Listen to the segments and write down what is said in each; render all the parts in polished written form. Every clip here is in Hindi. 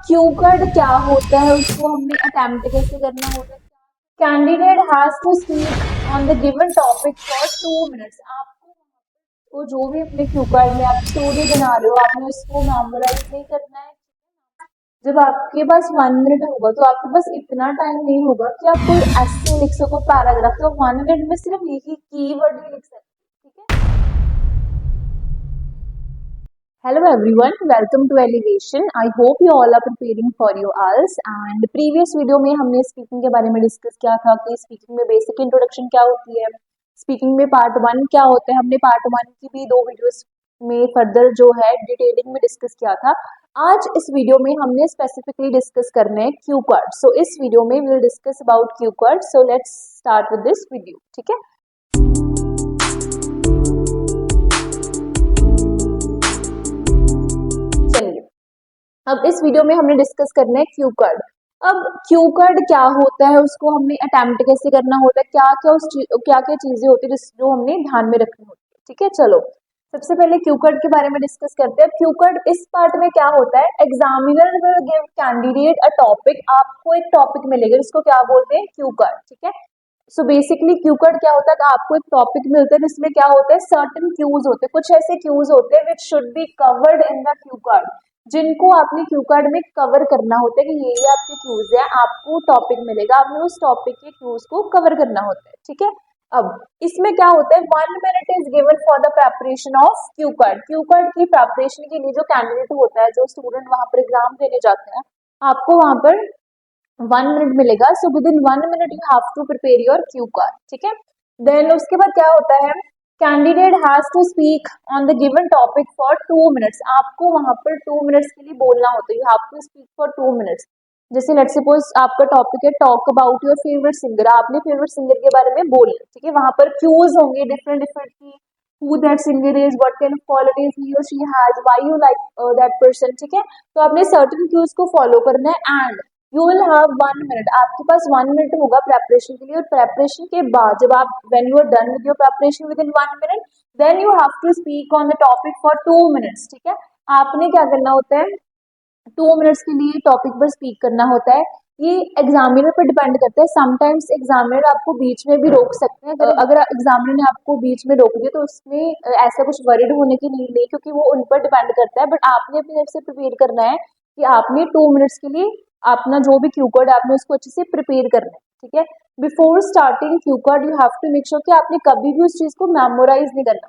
क्यू कार्ड क्या होता है, उसको हमने अटेम्प्ट कैसे करना होता है। Candidate has to speak on the given topic for 2 minutes. आपको तो जो भी अपने क्यू कार्ड में आप स्टोरी बना रहे हो, आपने उसको मेमोराइज नहीं करना है। जब आपके पास 1 मिनट होगा तो आपके पास इतना टाइम नहीं होगा कि आप कोई ऐसे लिख सको पैराग्राफ। तो 1 मिनट में सिर्फ यही कीवर्ड ही लिख सकते, ठीक है। Hello everyone, welcome to Elevation. I hope you all are preparing for your IELTS. And previous video में हमने स्पीकिंग के बारे में डिस्कस किया था कि स्पीकिंग में बेसिक इंट्रोडक्शन क्या होती है, स्पीकिंग में पार्ट 1 क्या होता है। हमने पार्ट 1 की भी 2 वीडियोस में फर्दर जो है डिटेलिंग में डिस्कस किया था। आज इस वीडियो में हमने स्पेसिफिकली डिस्कस करने हैं क्यू कार्ड। सो इस वीडियो में we will discuss about Q card. So let's start with this video, ठीक है। अब इस वीडियो में हमने डिस्कस करना है क्यू कार्ड। अब क्यू कार्ड क्या होता है, उसको हमने अटेम्प्ट कैसे करना होता है, क्या क्या चीजें होती है जो हमने ध्यान में रखनी होती है, ठीक है। चलो सबसे पहले क्यू कार्ड के बारे में डिस्कस करते हैं। क्यू कार्ड इस पार्ट में क्या होता है, examiner will give candidate a topic. आपको एक टॉपिक मिलेगा जिसको क्या बोलते हैं, क्यू कार्ड, ठीक है। सो बेसिकली क्यू कार्ड क्या होता है, आपको एक टॉपिक मिलता है जिसमें क्या होता है, सर्टेन क्यूज होते हैं, कुछ ऐसे क्यूज होते हैं which should be covered in the Q card, जिनको आपने क्यू कार्ड में कवर करना होता है कि ये आपके क्यूज है। आपको टॉपिक मिलेगा, आपने उस टॉपिक के क्यूज को कवर करना होता है, ठीक है। अब इसमें क्या होता है, 1 minute is given for the preparation of Q card. Q card की प्रेपरेशन के लिए जो कैंडिडेट होता है, जो स्टूडेंट वहां पर एग्जाम देने जाते हैं, आपको वहां पर 1 मिनट मिलेगा। So within 1 minute you have to prepare your Q card, ठीक है। देन उसके बाद क्या होता है, candidate has to speak on the given topic for 2 minutes. आपको वहां पर 2 मिनट्स के लिए बोलना होता है, you have to speak for 2 minutes. जैसे लेट्स सपोज आपका टॉपिक है talk about your favourite singer, आपने फेवरेट सिंगर के बारे में बोलना, ठीक है। वहां पर क्यूज होंगे डिफरेंट डिफरेंट की, who that singer is, what kind of qualities he or she has, why you like that person, ठीक है। तो आपने सर्टेन क्यूज को फॉलो करना है and you will have 1 minute. आपके पास 1 मिनट होगा प्रेपरेशन के लिए, और प्रेपरेशन के बाद जब आप when you are done with your preparation within 1 minute, then you have to speak on the topic for 2 minutes, ठीक है। आपने क्या करना होता है, 2 मिनट्स के लिए टॉपिक पर स्पीक करना होता है। ये एग्जामिनर पर डिपेंड करता है। समटाइम्स एग्जामिनर आपको बीच में भी रोक सकते हैं। अगर एग्जामिनर ने आपको बीच में रोक दिया तो उसमें ऐसा कुछ वरीड होने की नीड नहीं, क्योंकि वो उन पर डिपेंड करता है। बट आपने अपनी तरफ से प्रिपेयर करना है कि आपने 2 मिनट्स के लिए अपना जो भी क्यू कार्ड आपने उसको अच्छे से प्रिपेयर करना है, ठीक है। Before starting Q card you have to make sure कि आपने कभी भी उस चीज को मेमोराइज नहीं करना,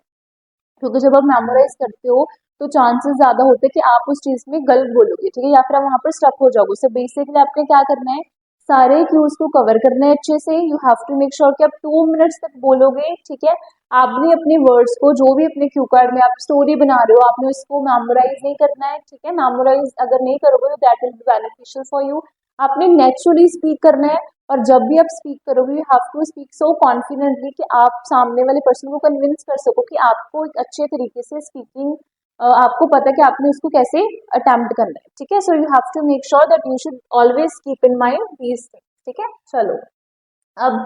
क्योंकि जब आप मेमोराइज करते हो तो चांसेस ज्यादा होते हैं कि आप उस चीज में गलत बोलोगे, ठीक है, या फिर आप वहां पर स्टक हो जाओगे। सो बेसिकली आपने क्या करना है, सारे क्यूज को कवर करना है अच्छे से। You have to make sure कि आप 2 मिनट्स तक बोलोगे, ठीक है। आपने अपने वर्ड्स को, जो भी अपने क्यू कार्ड में आप स्टोरी बना रहे हो, आपने उसको मेमोराइज नहीं करना है, ठीक है। मेमोराइज अगर नहीं करोगे तो that will be beneficial for you. आपने नेचुरली स्पीक करना है, और जब भी आप स्पीक करोगे you have to speak so confidently कि आप सामने वाले पर्सन को कन्विंस कर सको कि आपको एक अच्छे तरीके से स्पीकिंग, आपको पता है कि आपने उसको कैसे अटेम्प्ट करना है, ठीक है। So you have to make sure that you should always keep in mind these things, ठीक है। चलो अब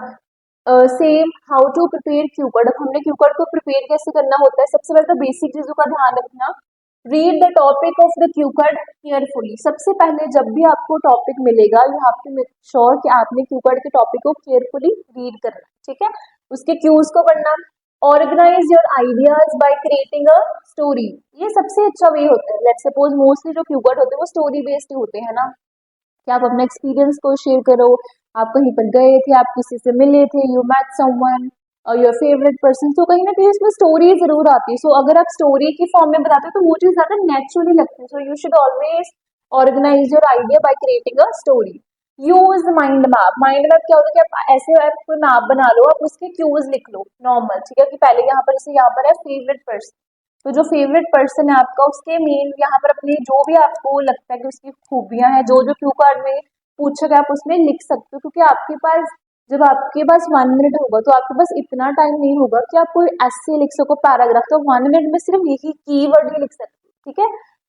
same how to prepare Q card. अब हमने क्यू कार्ड को प्रिपेयर कैसे करना होता है, सबसे पहले तो बेसिक चीजों का ध्यान रखना। Read the topic of the Q card carefully. सबसे पहले जब भी आपको टॉपिक मिलेगा you have to make sure कि आपने क्यू कार्ड के टॉपिक को केयरफुली रीड करना, ठीक है। उसके क्यूज को पढ़ना। Organise your ideas by creating a story. ये सबसे अच्छा वे होता है। लेट्स सपोज मोस्टली जो क्यू कार्ड होते हैं वो स्टोरी बेस्ड होते हैं ना, कि आप अपने एक्सपीरियंस को शेयर करो, आप कहीं पर गए थे, आप किसी से मिले थे, यू मैट समवन और योर फेवरेट पर्सन, तो कहीं ना कहीं इसमें स्टोरी जरूर आती है। सो अगर आप स्टोरी की फॉर्म में बताते हो तो वो चीज ज्यादा नेचुरली लगती है। So you should always organise your idea by creating a story. Use mind map. Mind map क्या होता है कि आप ऐसे आप कोई मैप बना लो, आप उसके क्यूज लिख लो नॉर्मल, ठीक है, कि पहले यहाँ पर, जैसे यहाँ पर है फेवरेट पर्सन, तो जो फेवरेट पर्सन है आपका उसके मेन यहाँ पर अपनी जो भी आपको लगता है कि उसकी खूबियां हैं, जो जो क्यू कार्ड में पूछा गया आप उसमें लिख सकते हो। क्योंकि आपके पास, जब आपके पास 1 मिनट होगा तो आपके पास इतना टाइम नहीं होगा कि आप कोई ऐसे लिख सको पैराग्राफ। तो 1 मिनट में सिर्फ यही कीवर्ड ही लिख सकते हो, ठीक है।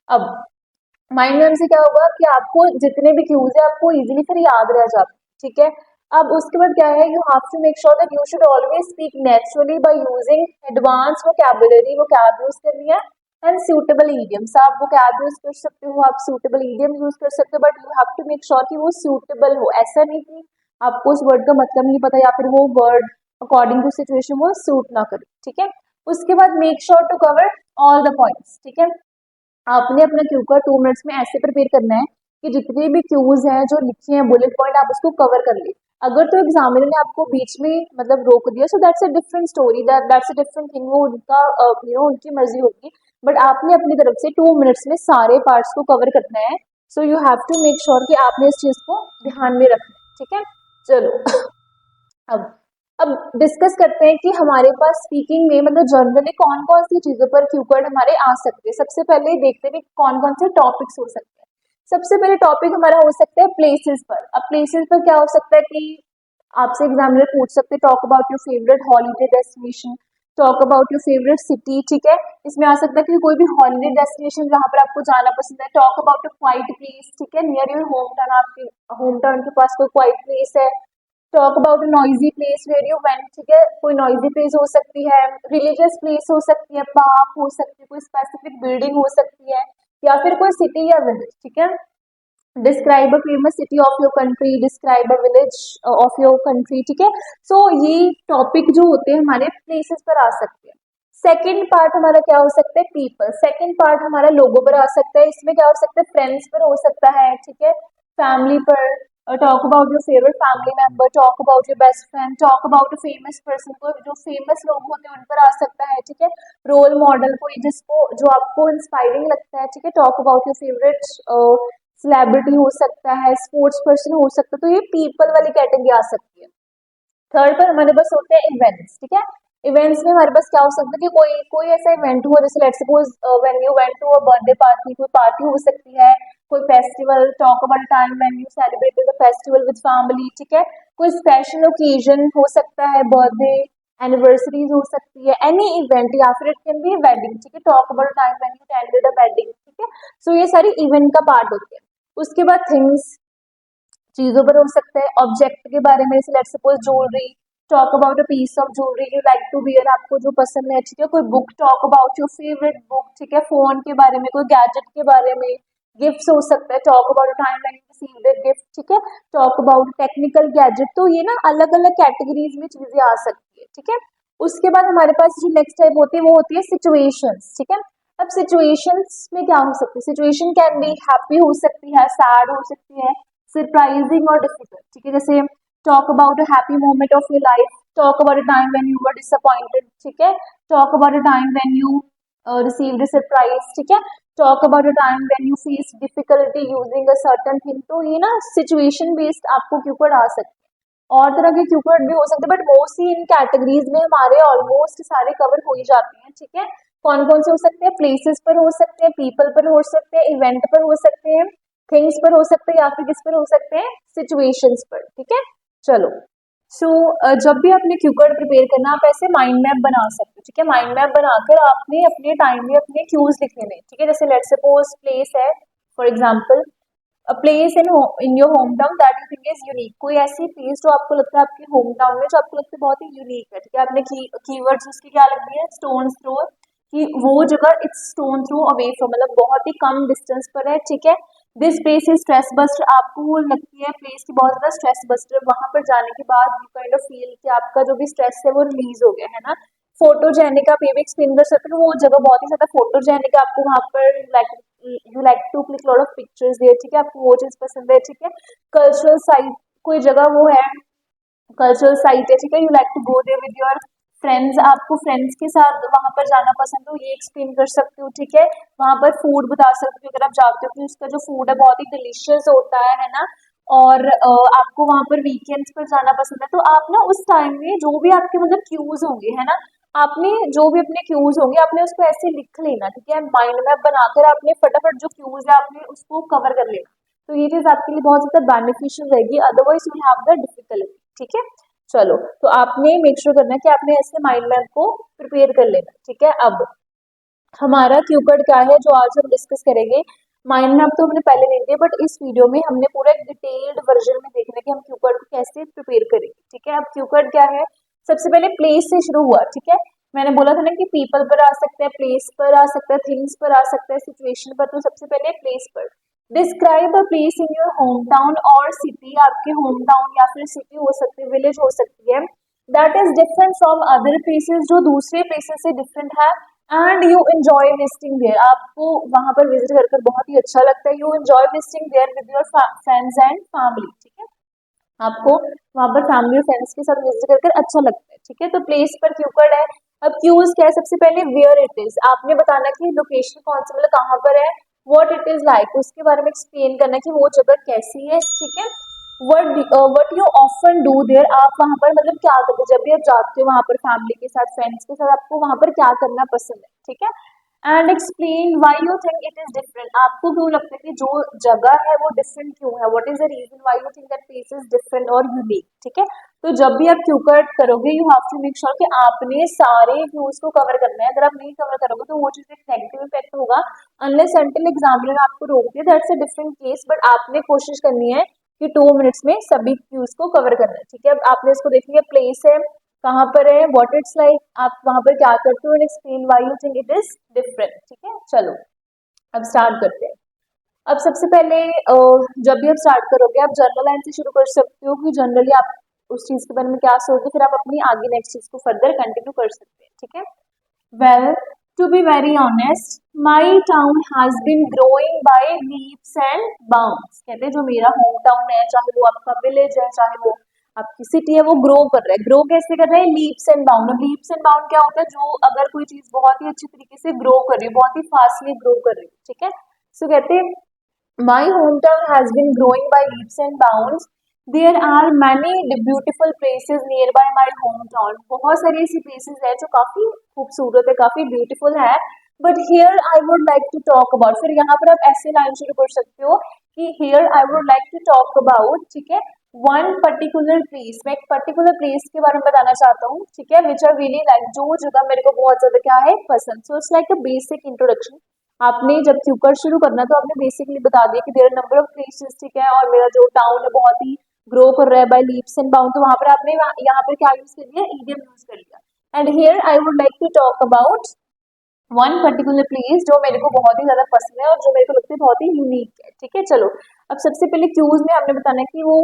अब माइंड मैप से क्या होगा कि आपको जितने भी क्यूज है आपको इजीली फिर याद रह जाते, ठीक है। अब उसके बाद क्या है, you have to make sure that you should always speak naturally by using advance vocabulary. Vocab use करनी है, एंड suitable idioms, आप vocab यूज कर सकते हो, आप suitable idiom यूज कर सकते हो, but you have to make sure कि वो suitable हो। ऐसा नहीं कि आपको उस वर्ड का मतलब नहीं पता या फिर वो वर्ड अकॉर्डिंग टू सिचुएशन वो सूट ना करे, ठीक है। उसके बाद make sure to cover all the points, ठीक है। आपने अपना क्यू का 2 मिनट्स में ऐसे प्रिपेयर करना है कि जितने भी क्यूज हैं जो लिखे हैं बुलेट पॉइंट आप उसको कवर कर ले। अगर तो एग्जामिनर ने आपको बीच में मतलब रोक दिया, so that's a different story, that's a different thing, वो उनका उनकी मर्जी होगी। बट आपने अपनी तरफ से 2 मिनट्स में सारे पार्ट्स को कवर करना है। So you have to make sure कि आपने इस चीज को ध्यान में रखना है, ठीक है। चलो अब अब डिस्कस करते हैं कि हमारे पास स्पीकिंग में मतलब जनरली कौन कौन सी चीजों पर कीवर्ड हमारे आ सकते हैं। सबसे पहले देखते हैं कि कौन कौन से टॉपिक्स हो सकते हैं। सबसे पहले टॉपिक हमारा हो सकता है प्लेसेस पर। अब प्लेसेस पर क्या हो सकता है कि आपसे एग्जामिनर पूछ सकते हैं talk about your favourite holiday destination, talk about your favourite city, ठीक है। इसमें आ सकता है कि कोई भी हॉलीडे डेस्टिनेशन जहाँ पर आपको जाना पसंद है, talk about a quiet place, ठीक है, नियर योर होम टाउन, आपके होम टाउन के पास कोई क्वाइट प्लेस है। Talk about noisy place where you went, ठीक है, कोई नॉइजी प्लेस हो सकती है, रिलीजियस प्लेस हो सकती है, पार्क हो सकती है, कोई स्पेसिफिक बिल्डिंग हो सकती है, या फिर कोई सिटी या विलेज, ठीक है। Describe a famous city of your country, describe a village of your country, ठीक है। सो ये टॉपिक जो होते हैं हमारे प्लेसेस पर आ सकते हैं। सेकेंड पार्ट हमारा क्या हो सकता है, पीपल। सेकेंड पार्ट हमारा लोगों पर आ सकता है। इसमें क्या हो सकता है, फ्रेंड्स पर हो सकता है, ठीक है, फैमिली पर, talk about your favourite family member, talk about your best friend, talk about a famous person, को जो फेमस लोग होते हैं उन पर आ सकता है, ठीक है। रोल मॉडल, कोई जिसको जो आपको इंस्पायरिंग लगता है, ठीक है, talk about your favourite celebrity हो सकता है, स्पोर्ट्स पर्सन हो सकता है। तो ये पीपल वाली कैटेगरी आ सकती है। थर्ड पर हमारे पास होते हैं इवेंट्स, ठीक है। इवेंट्स में हमारे पास क्या हो सकता है कि कोई कोई ऐसा इवेंट हुआ, जैसे let's suppose when you went to a birthday party, कोई पार्टी हो सकती है, कोई festival, talk about time when you celebrated the festival with family, ठीक है। कोई स्पेशल ओकेजन हो सकता है, बर्थडे, एनिवर्सरीज हो सकती है, एनी इवेंट, या फिर इट कैन बी वेडिंग, ठीक है, talk about time when you attended a wedding, ठीक है। सो ये सारी इवेंट का पार्ट होते हैं। उसके बाद थिंग्स, चीजों पर हो सकता है, ऑब्जेक्ट के बारे में, let's suppose jewellery, talk about a piece of jewellery you like to wear, आपको जो पसंद है, ठीक है। कोई book, talk about your favourite book, ठीक है। फोन के बारे में, कोई गैजेट के बारे में, गिफ्ट्स हो सकता है, talk about time when you received a gift, ठीक है। Talk about technical gadget. तो ये ना अलग अलग कैटेगरीज में चीजें आ सकती है, ठीक है। उसके बाद हमारे पास जो नेक्स्ट टाइप होती है वो होती है सिचुएशंस, ठीक है। अब सिचुएशंस में क्या हो सकती है, सिचुएशन कैन बी हैप्पी हो सकती है, सैड हो सकती है, सरप्राइजिंग और डिफिकल्ट, ठीक है। जैसे talk about a happy moment of your life, talk about a time when you were disappointed, ठीक है। Talk about a time when you received a surprise, ठीक है। Talk about a time when you face difficulty using a certain thing. तो ये ना सिचुएशन बेस्ड आपको कीवर्ड आ सकते हैं। और तरह के कीवर्ड भी हो सकते हैं, बट मोस्टली इन कैटेगरीज में हमारे ऑलमोस्ट सारे कवर हो ही जाते हैं, ठीक है। कौन कौन से हो सकते हैं, प्लेसेस पर हो सकते हैं, पीपल पर हो सकते हैं, इवेंट पर हो सकते हैं, थिंग्स पर हो सकते हैं, या फिर किस पर हो सकते हैं, सिचुएशंस पर, ठीक है। चलो, सो जब भी आपने क्यूवर्ड प्रिपेयर करना, आप ऐसे माइंड मैप बना सकते हो, ठीक है। माइंड मैप बनाकर आपने अपने टाइम में अपने क्यूज लिखने में, ठीक है। जैसे लेट्स सपोज प्लेस है, for example a place in your home town that you think is unique. कोई ऐसी प्लेस जो आपको लगता है आपके होम टाउन में जो आपको लगता है बहुत ही यूनिक है, ठीक है। आपने कीवर्ड्स उसकी क्या लग दी है, स्टोन थ्रो, कि वो जगह it's stone throw away from, मतलब बहुत ही कम डिस्टेंस पर है, ठीक है। This place is stress buster, आपको वो लगती है प्लेस की बहुत ज्यादा स्ट्रेस बस्टर, वहां पर जाने के बाद यू काइंड ऑफ फील कि आपका जो भी स्ट्रेस है वो रिलीज हो गया है ना। फोटोजेनिक, आप ये भी एक्सप्लेन कर सकते हो, वो जगह बहुत ही ज्यादा फोटोजेनिक, आपको वहां पर you like to click lot of pictures there, ठीक है, आपको वो चीज पसंद है, ठीक है। कल्चरल साइट, कोई जगह वो है कल्चरल साइट है, ठीक है, you like to go there with your friends, आपको फ्रेंड्स के साथ वहां पर जाना पसंद हो, ये एक्सप्लेन कर सकते हो, ठीक है। वहां पर फूड बता सकते हो, अगर आप जाते हो कि उसका जो फूड है बहुत ही डिलीशियस होता है ना। और आपको वहां पर वीकेंड्स पर जाना पसंद है, तो आप ना उस टाइम में जो भी आपके मतलब क्यूज होंगे, है ना, आपने जो भी अपने क्यूज होंगे आपने उसको ऐसे लिख लेना, ठीक है। माइंड मैप बनाकर आपने फटाफट जो क्यूज है आपने उसको कवर कर लेना। तो ये चीज आपके लिए बहुत ज्यादा बेनिफिशियल रहेगी, otherwise you have the difficulty, ठीक है। चलो, तो आपने मेक श्योर करना है कि आपने ऐसे माइंड मैप को प्रिपेयर कर लेना, ठीक है। अब हमारा क्यूवर्ड क्या है जो आज हम डिस्कस करेंगे। माइंड मैप तो हमने पहले नहीं दिया, बट इस वीडियो में हमने पूरा एक डिटेल्ड वर्जन में देखना है कि हम क्यूवर्ड को कैसे प्रिपेयर करेंगे, ठीक है। अब क्यूवर्ड क्या है, सबसे पहले प्लेस से शुरू हुआ, ठीक है। मैंने बोला था ना कि पीपल पर आ सकता है, प्लेस पर आ सकता है, थिंग्स पर आ सकता है, सिचुएशन पर। तो सबसे पहले प्लेस पर। Describe a place in your home town और सिटी, आपके होम टाउन या फिर सिटी हो सकती है, विलेज हो सकती है, that is different from other places, जो दूसरे प्लेसेस से डिफरेंट है, and you enjoy visiting there, आपको वहां पर विजिट कर बहुत ही अच्छा लगता है। You enjoy visiting there with your friends and family, ठीक है, आपको वहां पर फैमिली और फ्रेंड्स के साथ विजिट कर अच्छा लगता है, ठीक है। तो प्लेस पर क्यू कार्ड है। अब क्यूज क्या है, सबसे पहले वेयर इट इज, आपने बताना कि लोकेशन कौन सी, मतलब कहाँ पर है। व्हाट इट इज लाइक, उसके बारे में एक्सप्लेन करना कि वो जगह कैसी है, ठीक है। What you often do there, आप वहां पर मतलब क्या करते हैं जब भी आप जाते हो वहां पर फैमिली के साथ, फ्रेंड्स के साथ, आपको वहां पर क्या करना पसंद है, ठीक है। And explain why you think it is different, आपको क्यों लगता है कि जो जगह है वो डिफरेंट क्यों है, what is the reason why you think that place is different और यूनिक, ठीक है। तो जब भी आप क्यू कार्ड करोगे, you have to make sure कि आपने सारे व्यूज को कवर करना है। अगर आप नहीं कवर करोगे तो वो चीज एक नेगेटिव इफेक्ट होगा, अनलेस अनटिल एग्जामिनर आपको रोक दे, that's a different case. But आपने कोशिश करनी है कि 2 मिनट्स में सभी क्यूज को कवर करना है, ठीक है। अब आपने इसको देख लिया, प्लेस है, कहाँ पर है, व्हाट इट्स लाइक, आप वहां पर क्या करते हो, and explain why you think it is different, ठीक है। चलो अब स्टार्ट करते हैं। अब सबसे पहले जब भी आप स्टार्ट करोगे, आप जनरल लाइन से शुरू कर सकते हो कि जनरली आप उस चीज के बारे में क्या सोचते हो, फिर आप अपनी आगे नेक्स्ट चीज को फर्दर कंटिन्यू कर सकते हैं, ठीक है। Well, to be very honest, my town has been growing by leaps and bounds, कहते हैं जो मेरा होम टाउन है, चाहे वो आपका विलेज है, चाहे वो आपकी सिटी है, वो ग्रो कर रहा है। ग्रो कैसे कर रहा है, leaps and bound. Leaps and bound क्या होता है, जो अगर कोई चीज बहुत ही अच्छी तरीके से ग्रो कर रही है, बहुत ही फास्टली ग्रो कर रही है, ठीक है। सो कहते हैं my hometown has been growing by leaps and bounds. There are many beautiful places nearby my hometown. बहुत सारी ऐसी places है जो काफी खूबसूरत है, काफी beautiful है. But here I would like to talk about. फिर यहाँ पर आप ऐसे लाइन शुरू कर सकते हो कि here I would like to talk about, ठीक है, one particular place. मैं एक particular place के बारे में बताना चाहता हूँ, ठीक है, which I really like. जो जगह मेरे को बहुत ज्यादा क्या है पसंद. So it's like a basic introduction. आपने जब क्यू कार्ड शुरू करना तो आपने बेसिकली बता दिया कि there are number of places, ठीक है, और मेरा जो टाउन है बहुत ही ग्रो कर रहा है बाय लीप्स एंड बाउंड, तो वहां पर आपने यहाँ पर क्या यूज कर लिया, ईडियम यूज कर लिया। And here I would like to talk about one particular place जो मेरे को बहुत ही ज्यादा पसंद है और जो मेरे को लगता है बहुत ही यूनिक है, ठीक है। चलो अब सबसे पहले क्यूज में हमने बताना है कि वो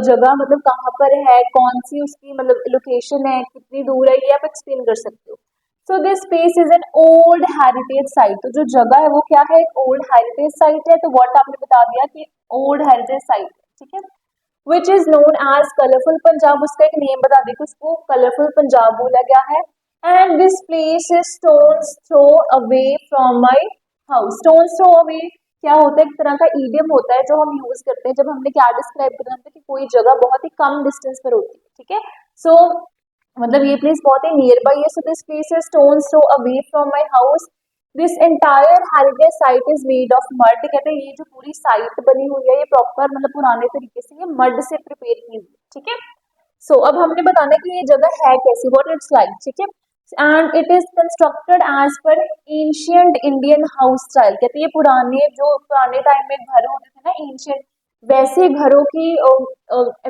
जगह मतलब कहाँ पर है, कौन सी उसकी मतलब लोकेशन है, कितनी दूर है, ये आप एक्सप्लेन कर सकते हो। सो this place is an old heritage site, तो जो जगह है वो क्या है, एक ओल्ड हेरिटेज साइट है। तो व्हाट आपने बता दिया कि ओल्ड हेरिटेज साइट है, ठीक है, which is known as colourful Punjab, उसका एक नेम बता दी कि उसको कलरफुल पंजाब बोला गया है। And this place is stones throw away from my house. Stones throw away क्या होता है, एक तरह का ईडियम होता है जो हम यूज करते हैं जब हमने क्या डिस्क्राइब करना होता है कि कोई जगह बहुत ही कम डिस्टेंस पर होती है, ठीक है। सो मतलब ये प्लेस बहुत ही नियर बाई है। So this place is stones throw away from my house. This entire heritage site is made of mud, कहते हैं ये जो पूरी साइट बनी हुई है ये प्रॉपर मतलब पुराने तरीके से ये मड से प्रिपेयर की हुई है, ठीक है। सो अब हमने बताना है कि ये जगह है कैसी, व्हाट इट्स लाइक, ठीक है। And it is constructed as per ancient Indian house style, कहते हैं ये पुराने जो पुराने टाइम में घर होते थे ना एंशियंट, वैसे घरों की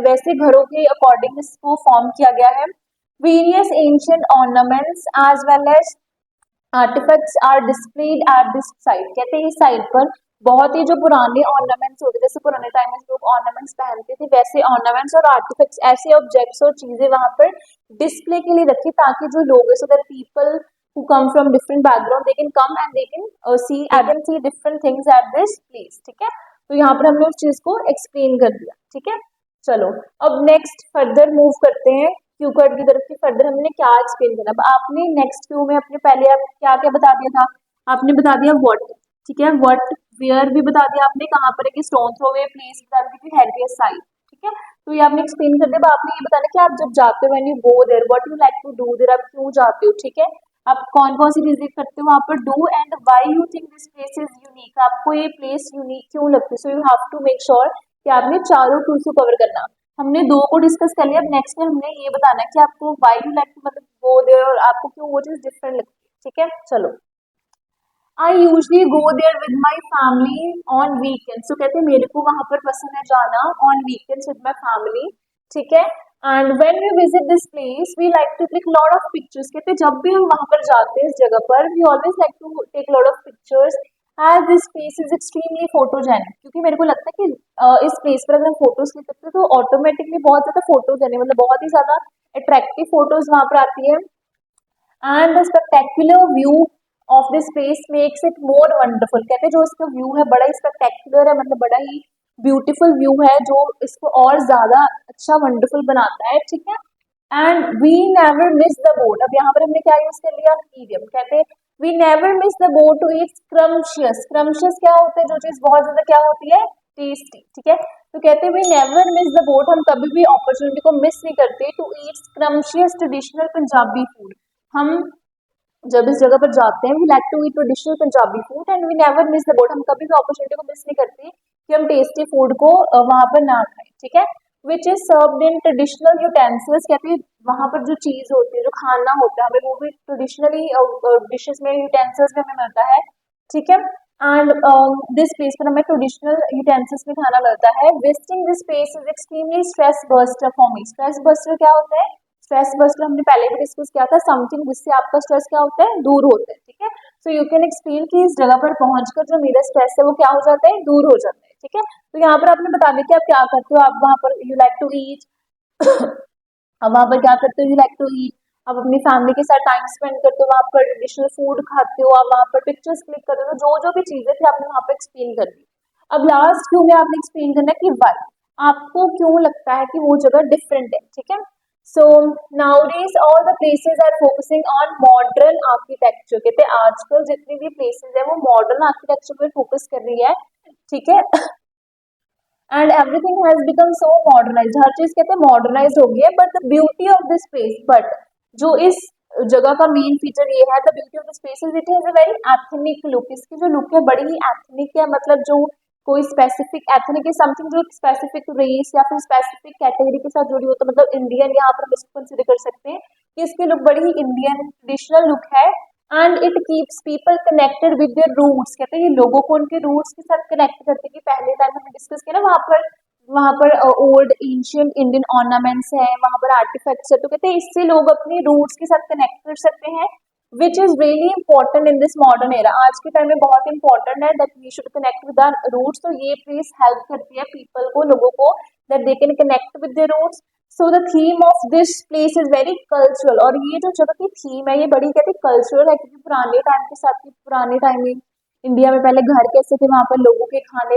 वैसे घरों के अकॉर्डिंग इसको फॉर्म किया गया है। Various ancient ornaments as well as artifacts are displayed at this site, कहते हैं इस साइट पर बहुत ही जो पुराने ऑर्नामेंट्स होते थे, जैसे पुराने टाइम में लोग ऑर्नामेंट्स पहनते थे, वैसे ऑर्नामेंट्स और आर्टिफैक्ट्स, ऐसे ऑब्जेक्ट्स और चीजें वहां पर डिस्प्ले के लिए रखी ताकि जो लोग है, so that people who come from different background they can come and they can see different things at this place, ठीक है। तो यहाँ पर हमने उस चीज को एक्सप्लेन कर दिया, ठीक है। चलो अब नेक्स्ट फर्दर मूव करते हैं क्यू कार्ड की तरफ की, फर्दर हमने क्या एक्सप्लेन करना। अब आपने नेक्स्ट क्यू में अपने पहले आप क्या क्या बता दिया था, आपने बता दिया व्हाट, ठीक है, व्हाट वेयर भी बता दिया आपने, कहाँ पर है कि स्टोन थ्रो अवे प्लेस बता दी, हेरिटेज साइट, ठीक है। तो ये आपने एक्सप्लेन कर दिया। आपने ये बताना कि आप जब जाते हो when you go there what you like to do there, आप क्यों जाते हो, ठीक है, आप कौन कौन सी चीजें करते हो वहां पर, do and why you think this place is unique, आपको ये प्लेस यूनिक क्यों लगती है। So you have to make sure कि आपने चारों क्यूज को कवर करना। हमने दो को डिस्कस कर लिया, अब नेक्स्ट में हमने ये बताना है कि आपको व्हाई यू लाइक टू मतलब गो देयर और आपको क्यों वो चीज डिफरेंट लगती है, ठीक है। चलो I usually go there with my family on weekend, so कहते हैं मेरे को वहां पर पसंद है जाना on weekends with my family, ठीक है। And when we visit this place we like to click lot of pictures. कहते हैं जब भी हम वहां पर जाते हैं इस जगह पर we always like to take lot of pictures as this place is extremely photogenic. क्योंकि मेरे को लगता है कि इस प्लेस पर अगर हम फोटोज क्लिक करते हैं तो ऑटोमेटिकली बहुत ज्यादा फोटोज आने मतलब बहुत ही ज्यादा अट्रैक्टिव फोटोज वहां पर आती है। And the spectacular view of this place makes it more wonderful. कहते हैं जो इसका व्यू है बड़ा ही स्पेक्टेकुलर है मतलब बड़ा ही ब्यूटीफुल व्यू है जो इसको और ज्यादा अच्छा वंडरफुल बनाता है। ठीक है। And we never miss the boat. अब यहाँ पर हमने क्या यूज कर लिया ईडियम। कहते हैं we never miss the boat to eat scrumptious. Scrumptious क्या होता है जो चीज बहुत ज्यादा क्या होती है टेस्टी। ठीक है। तो कहते हैं we never miss the boat हम कभी भी अपॉर्चुनिटी को मिस नहीं करते to eat scrumptious traditional Punjabi food. हम जब इस जगह पर जाते हैं we like to eat traditional Punjabi food and we never miss the boat. हम कभी भी अपॉर्चुनिटी को मिस नहीं करते कि हम टेस्टी फूड को वहां पर ना खाएं। ठीक है। Which is served in traditional utensils. कहते हैं वहां पर जो चीज होती है जो खाना होता है हमें वो भी ट्रेडिशनली डिशेस में यूटेंसिल्स में हमें मिलता है। ठीक है। एंड दिस प्लेस पर हमें ट्रेडिशनल यूटेंसिल्स में खाना मिलता है। Visiting this place is extremely stress buster for me. Stress buster क्या होता है स्ट्रेस बस्टर हमने पहले भी डिस्कस किया था समथिंग जिससे आपका स्ट्रेस क्या होता है दूर होता है। ठीक है। सो यू कैन एक्सप्लेन कि इस जगह पर पहुंचकर जो मेरा स्ट्रेस है वो क्या हो जाता है दूर हो जाता है। ठीक है। तो यहाँ पर आपने बता दिया कि आप क्या करते हो। आप वहां पर यू लाइक टू ईट अब वहां पर क्या करते हो यू लाइक टू ईट। आप अपनी फैमिली के साथ टाइम स्पेंड करते हो वहां पर ट्रेडिशनल फूड खाते हो आप वहां पर पिक्चर्स क्लिक करते हो। जो जो भी चीजें थी आपने वहां पर एक्सप्लेन कर दी। अब लास्ट क्यों में आपने एक्सप्लेन करना है कि वाई आपको क्यों लगता है कि वो जगह डिफरेंट है। ठीक है। सो nowadays all the places are focusing on modern architecture। कहते हैं आजकल जितनी भी प्लेसेस है वो मॉडर्न आर्किटेक्चर पे फोकस कर रही है। ठीक है। And everything has become so modernised. हर चीज कहते हैं मॉडर्नाइज हो गई है। But the beauty of this place but जो इस जगह का मेन फीचर ये है the beauty of this place is it has a very ethnic look. इसकी जो लुक है बड़ी ही एथनिक है मतलब जो कोई स्पेसिफिक एथनिक है समथिंग जो स्पेसिफिक रेस या फिर स्पेसिफिक कैटेगरी के साथ जुड़ी हो तो मतलब इंडियन यहाँ पर हम इसको कंसिडर कर सकते हैं कि इसकी लुक बड़ी ही इंडियन ट्रेडिशनल लुक है। And it keeps people connected with their roots. कहते हैं ये लोगों को उनके रूट्स के साथ कनेक्ट करते हैं कि पहले टाइम हमने डिस्कस किया ना वहां पर ओल्ड एंशियंट इंडियन ऑर्नामेंट्स हैं वहां पर आर्टिफैक्ट्स है तो कहते हैं इससे लोग अपने रूट्स के साथ कनेक्ट कर सकते हैं which is really important in this modern era. आज के टाइम में बहुत इंपॉर्टेंट है that we should connect with our roots. तो ये प्लेस हेल्प करती है पीपल को लोगों को that they can connect with their roots. So the theme of this place is very cultural. और ये जो जगह की थीम है ये बड़ी कहते हैं कल्चरल है क्योंकि पुराने टाइम के साथ पुराने टाइम में इंडिया में पहले घर कैसे थे वहां पर लोगों के खाने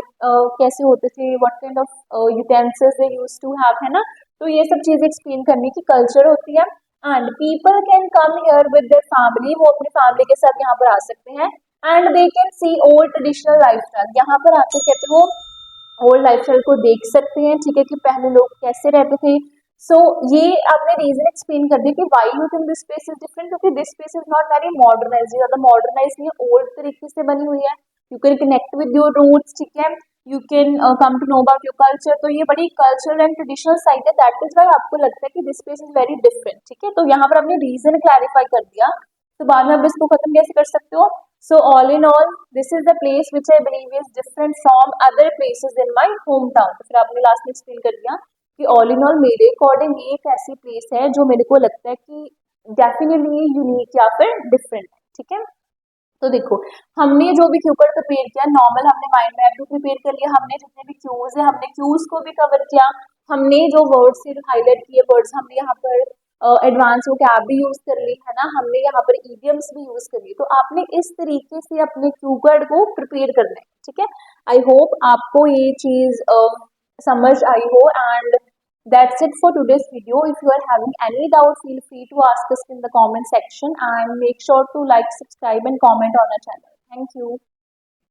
कैसे होते थे what kind of utensils they used to have है ना। तो ये सब चीजें एक्सप्लेन करने की कल्चर होती है। And people can come here with their family. वो अपनी फैमिली के साथ यहाँ पर आ सकते हैं। And they can see old traditional lifestyle. यहाँ पर आके कहते हैं वो ओल्ड लाइफस्टाइल को देख सकते हैं। ठीक है कि पहले लोग कैसे रहते थे। सो ये आपने रीजन एक्सप्लेन कर दिया कि why you think this space is different क्योंकि this space is not very modernise ज्यादा मॉडर्नाइज नहीं ओल्ड तरीके से बनी हुई है। You can connect with your roots. ठीक है। You can come to know about your culture. तो ये बड़ी कल्चरल एंड ट्रेडिशनल साइट है दैट इज वाई आपको लगता है कि this space is very different. ठीक है। तो यहाँ पर आपने रीजन क्लैरिफाई कर दिया तो बाद में आप इसको खत्म कैसे कर सकते हो। So all in all this is the place which I believe is different from other places in my home town. तो फिर आपने लास्ट में एक्सप्लेन कर दिया कि ऑल इन ऑल मेरे अकॉर्डिंग ये एक ऐसी प्लेस है जो मेरे को लगता है कि डेफिनेटली यूनिक या फिर डिफरेंट है। ठीक है। तो देखो हमने जो भी क्यू कार्ड प्रिपेयर किया नॉर्मल हमने माइंड मैप भी प्रिपेयर कर लिया। हमने जितने भी क्यूज है हमने क्यूज को भी कवर किया। हमने जो वर्ड्स हाईलाइट किए वर्ड्स हमने यहाँ पर एडवांस वो कैब भी यूज कर ली है ना। हमने यहाँ पर ईडियम्स भी यूज कर लिए। तो आपने इस तरीके से अपने क्यू कार्ड को प्रिपेयर करना है। ठीक है। आई होप आपको ये चीज समझ आई हो and that's it for today's video. If you are having any doubt, feel free to ask us in the comment section and make sure to like, subscribe and comment on our channel. Thank you.